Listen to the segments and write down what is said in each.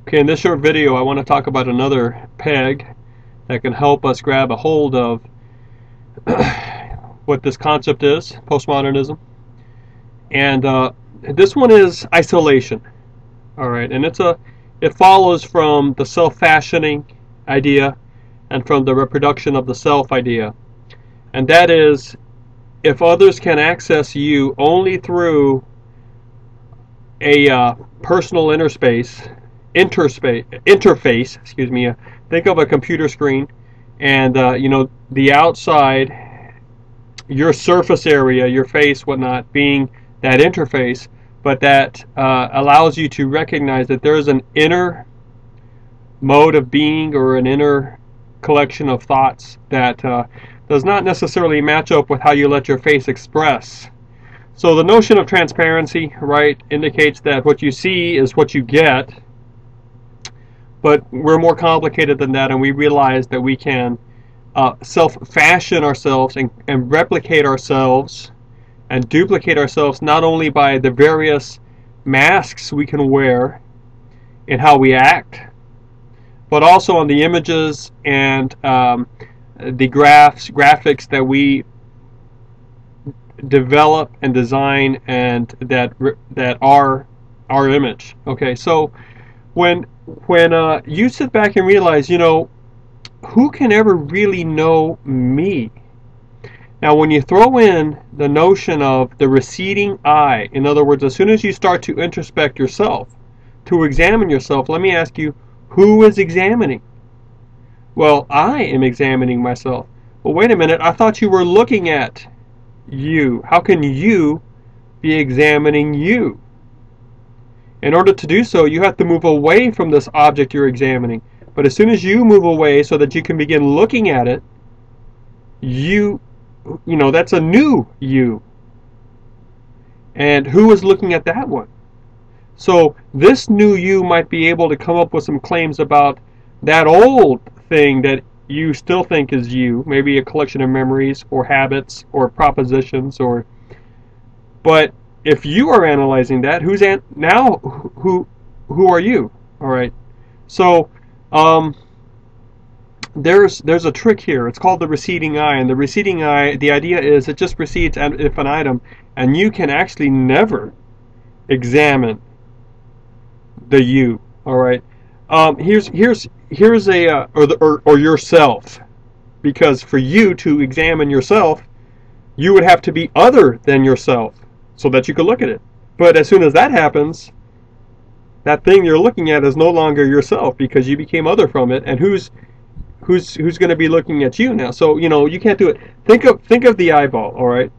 Okay, in this short video I want to talk about another peg that can help us grab a hold of what this concept is, postmodernism. And this one is isolation. Alright, and it follows from the self-fashioning idea and from the reproduction of the self idea. And that is, if others can access you only through a personal interface, excuse me. Think of a computer screen, and the outside, your surface area, your face, whatnot, being that interface, but that allows you to recognize that there is an inner mode of being or an inner collection of thoughts that does not necessarily match up with how you let your face express. So the notion of transparency, right, indicates that what you see is what you get, but we're more complicated than that, and we realize that we can self-fashion ourselves and replicate ourselves and duplicate ourselves not only by the various masks we can wear in how we act, but also on the images and the graphics that we develop and design, and that are our image. Okay, so when you sit back and realize, who can ever really know me? Now, when you throw in the notion of the receding I, in other words, as soon as you start to introspect yourself, to examine yourself, let me ask you, who is examining? Well, I am examining myself. Well, wait a minute, I thought you were looking at you. How can you be examining you? In order to do so, you have to move away from this object you're examining. But as soon as you move away so that you can begin looking at it, that's a new you. And who is looking at that one? So this new you might be able to come up with some claims about that old thing that you still think is you, maybe a collection of memories or habits or propositions, but if you are analyzing that, who are you? All right. So there's a trick here. It's called the receding I, and the receding I, the idea is it just recedes if an item, and you can actually never examine the you. All right. Here's a or yourself, because for you to examine yourself, you would have to be other than yourself so that you could look at it. But as soon as that happens, that thing you're looking at is no longer yourself, because you became other from it. And who's going to be looking at you now? So you can't do it. Think of the eyeball. All right.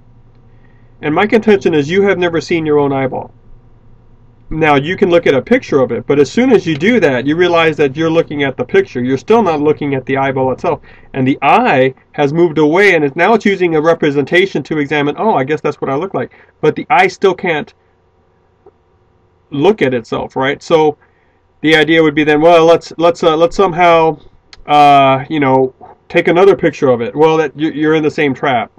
And my contention is you have never seen your own eyeball. Now, you can look at a picture of it, but as soon as you do that, you realize that you're looking at the picture. You're still not looking at the eyeball itself. And the eye has moved away, and now it's using a representation to examine, oh, I guess that's what I look like. But the eye still can't look at itself, right? So the idea would be then, well, let's somehow, take another picture of it. Well, that you're in the same trap.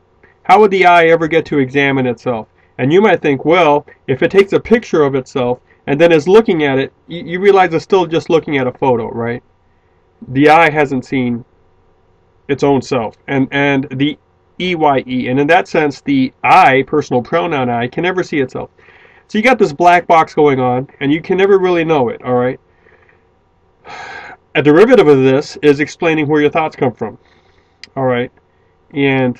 How would the eye ever get to examine itself? And you might think, well, if it takes a picture of itself and then is looking at it, you realize it's still just looking at a photo, right? The eye hasn't seen its own self. And the EYE, and in that sense, the I, personal pronoun I, can never see itself. So you got this black box going on, and you can never really know it, all right? A derivative of this is explaining where your thoughts come from, all right? And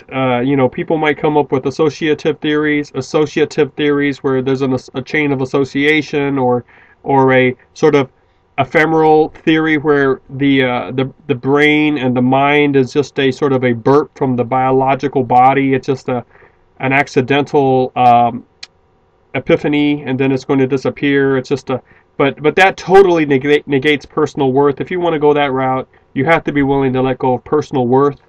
people might come up with associative theories where there's a chain of association, or a sort of ephemeral theory where the brain and the mind is just a sort of a burp from the biological body. It's just an accidental epiphany, and then it's going to disappear. It's just but that totally negates personal worth. If you want to go that route, you have to be willing to let go of personal worth.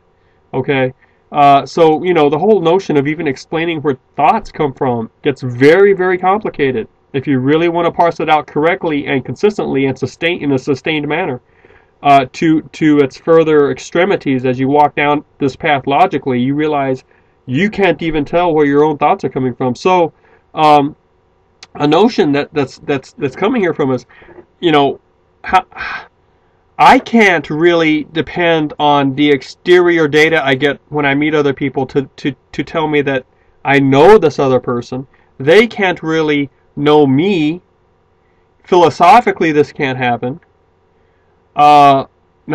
Okay. So the whole notion of even explaining where thoughts come from gets very, very complicated if you really want to parse it out correctly and consistently and in a sustained manner to its further extremities. As you walk down this path logically, you realize you can't even tell where your own thoughts are coming from. So a notion that's coming here from us, I can't really depend on the exterior data I get when I meet other people to tell me that I know this other person. They can't really know me. Philosophically, this can't happen. Now,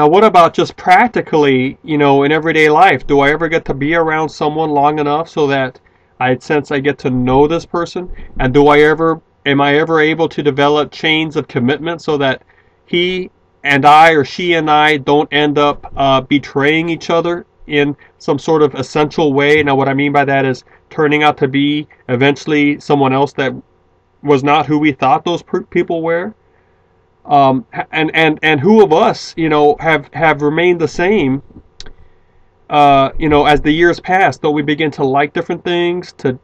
what about just practically, in everyday life? Do I ever get to be around someone long enough so that I sense I get to know this person? And am I ever able to develop chains of commitment so that he and I or she and I don't end up betraying each other in some sort of essential way? Now, what I mean by that is turning out to be eventually someone else that was not who we thought those people were. And who of us, have remained the same, as the years pass, though we begin to like different things, to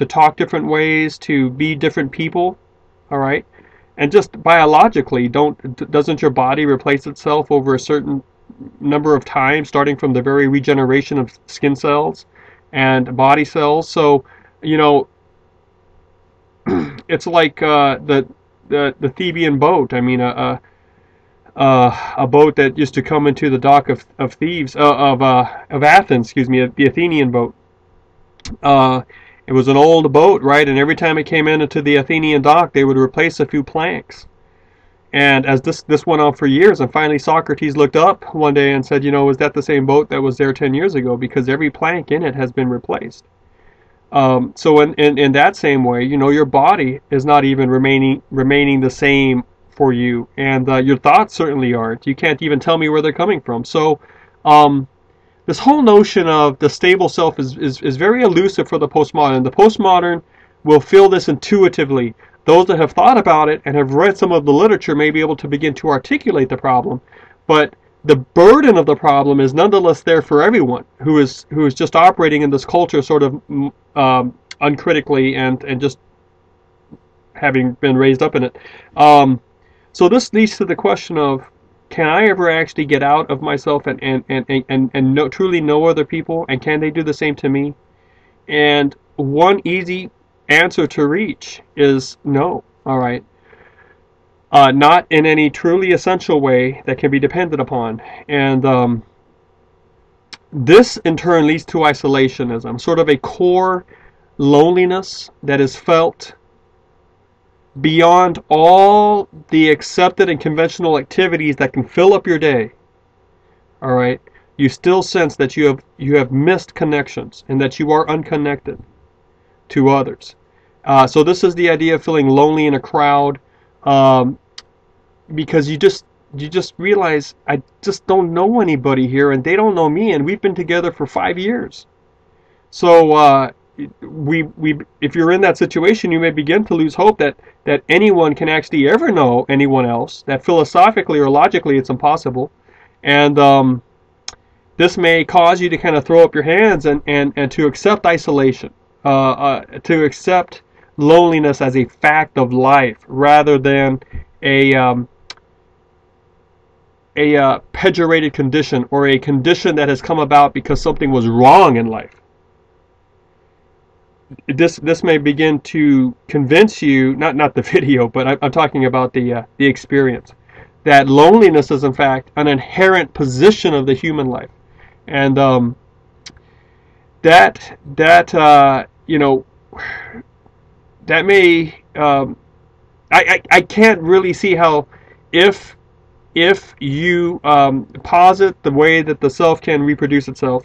talk different ways, to be different people, all right? And just biologically, doesn't your body replace itself over a certain number of times, starting from the very regeneration of skin cells and body cells? So, it's like the Theban boat. I mean, a boat that used to come into the dock of Athens. Excuse me, the Athenian boat. It was an old boat, right? And every time it came into the Athenian dock, they would replace a few planks. And as this went on for years, and finally Socrates looked up one day and said, is that the same boat that was there 10 years ago? Because every plank in it has been replaced. So in that same way, your body is not even remaining the same for you, and your thoughts certainly aren't. You can't even tell me where they're coming from. So this whole notion of the stable self is very elusive for the postmodern. The postmodern will feel this intuitively. Those that have thought about it and have read some of the literature may be able to begin to articulate the problem, but the burden of the problem is nonetheless there for everyone who is just operating in this culture sort of uncritically and just having been raised up in it. So this leads to the question of, can I ever actually get out of myself and truly know other people, and can they do the same to me? And one easy answer to reach is no. All right. Not in any truly essential way that can be depended upon. And this in turn leads to isolationism, sort of a core loneliness that is felt beyond all the accepted and conventional activities that can fill up your day. All right, you still sense that you have missed connections and that you are unconnected to others. So this is the idea of feeling lonely in a crowd, because you just realize, I just don't know anybody here, and they don't know me, and we've been together for 5 years. So if you're in that situation, you may begin to lose hope that anyone can actually ever know anyone else, that philosophically or logically it's impossible. And this may cause you to kind of throw up your hands and to accept isolation, to accept loneliness as a fact of life rather than a pejorated condition, or a condition that has come about because something was wrong in life. This may begin to convince you, not the video, but I'm talking about the experience, that loneliness is in fact an inherent position of the human life, and that may I can't really see how, if you posit the way that the self can reproduce itself,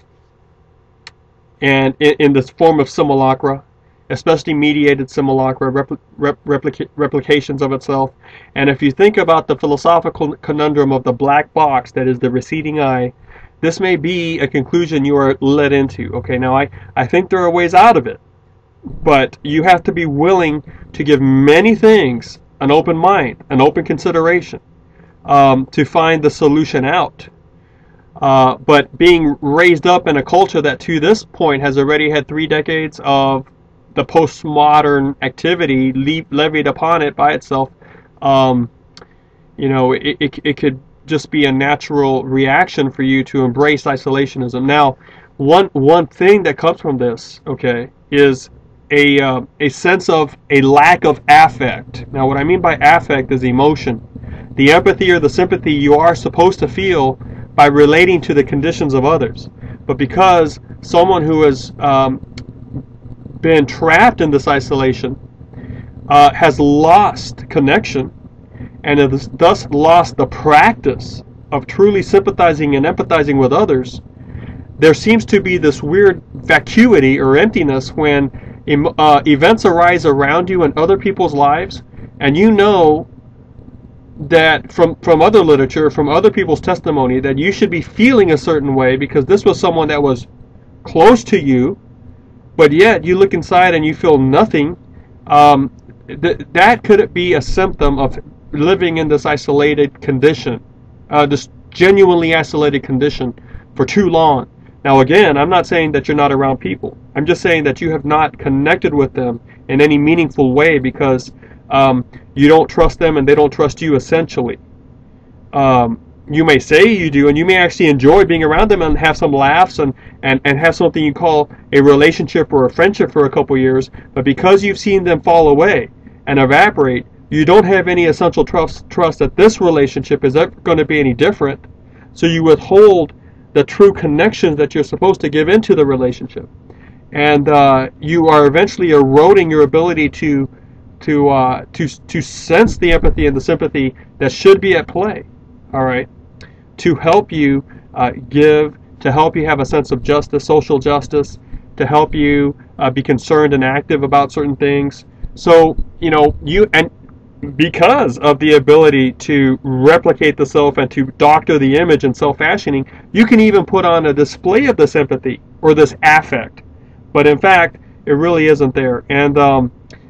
and in this form of simulacra, especially mediated simulacra, replications of itself, and if you think about the philosophical conundrum of the black box that is the receding eye, this may be a conclusion you are led into. Okay, now I think there are ways out of it, but you have to be willing to give many things an open mind, an open consideration, to find the solution out. But being raised up in a culture that to this point has already had 3 decades of the postmodern activity levied upon it by itself, it could just be a natural reaction for you to embrace isolationism. Now, one thing that comes from this, okay, is a sense of a lack of affect. Now, what I mean by affect is emotion. the empathy or the sympathy you are supposed to feel by relating to the conditions of others. But because someone who has been trapped in this isolation has lost connection and has thus lost the practice of truly sympathizing and empathizing with others, there seems to be this weird vacuity or emptiness when events arise around you in other people's lives, and you know that from other literature, from other people's testimony, that you should be feeling a certain way because this was someone that was close to you, but yet you look inside and you feel nothing. That could be a symptom of living in this isolated condition, this genuinely isolated condition for too long. Now again, I'm not saying that you're not around people. I'm just saying that you have not connected with them in any meaningful way because you don't trust them and they don't trust you, essentially. You may say you do, and you may actually enjoy being around them and have some laughs and have something you call a relationship or a friendship for a couple years, but because you've seen them fall away and evaporate, you don't have any essential trust that this relationship is ever going to be any different, so you withhold the true connections that you're supposed to give into the relationship, and you are eventually eroding your ability to sense the empathy and the sympathy that should be at play. All right, to help you to help you have a sense of justice, social justice, to help you be concerned and active about certain things. So because of the ability to replicate the self and to doctor the image and self-fashioning, you can even put on a display of this empathy or this affect, but in fact it really isn't there. And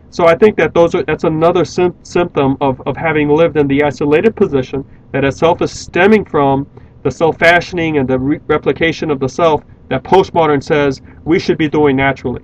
so I think that that's another symptom of having lived in the isolated position, that itself is stemming from the self-fashioning and the replication of the self that postmodern says we should be doing naturally.